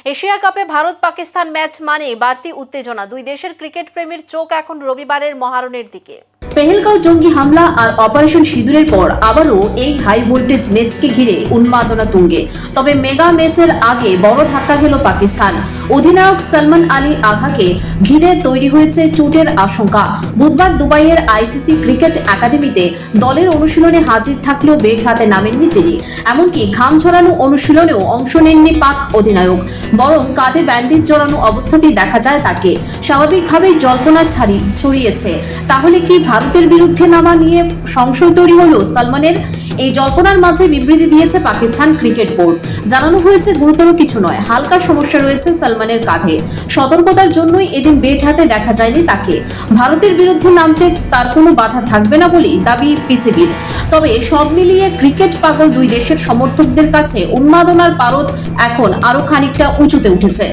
Asia কাপে Bharat Pakistan match মানে বাড়তি উত্তেজনা। দুই দেশের ক্রিকেট প্রেমীর চোখ এখন রবিবারের মহারণের দিকে। পেহেলগাঁও জঙ্গি হামলা আর অপারেশন সিঁদুরের পর আবারও এই হাই ভোল্টেজ ম্যাচকে ঘিরে উন্মাদনা তুঙ্গে। তবে মেগা ম্যাচের আগে বড় ধাক্কা খেল পাকিস্তান। অধিনায়ক সালমান আলী আঘাকে ঘিরে তৈরি হয়েছে চোটের আশঙ্কা। বুধবার দুবাইয়ের আইসিসি ক্রিকেট একাডেমিতে দলের অনুশীলনে হাজির থাকলেও ব্যাট হাতে নামেননি তিনি। এমনকি ঘাম ঝরানো অনুশীলনেও অংশ নেননি পাক অধিনায়ক, বরং কাঁধে ব্যান্ডেজ জড়ানো অবস্থাতেই দেখা যায় তাকে। স্বাভাবিকভাবেই জল্পনা ছড়িয়েছে, তাহলে কি ভারতের বিরুদ্ধে নামা নিয়ে সংশয় তৈরি হলো সালমানের? এই জল্পনার মাঝে বিবৃতি দিয়েছে পাকিস্তান ক্রিকেট বোর্ড। জানানো হয়েছে গুরুতর কিছু নয়, হালকা সমস্যা রয়েছে সালমানের কাঁধে। সতর্কতার জন্যই এদিন ব্যাট হাতে দেখা যায়নি তাকে। ভারতের বিরুদ্ধে নামতে তার কোনো বাধা থাকবে না বলেই দাবি পিসিবির। তবে সব মিলিয়ে ক্রিকেট পাগল দুই দেশের সমর্থকদের কাছে উন্মাদনার পারদ এখন আরো খানিকটা উঁচুতে উঠেছে।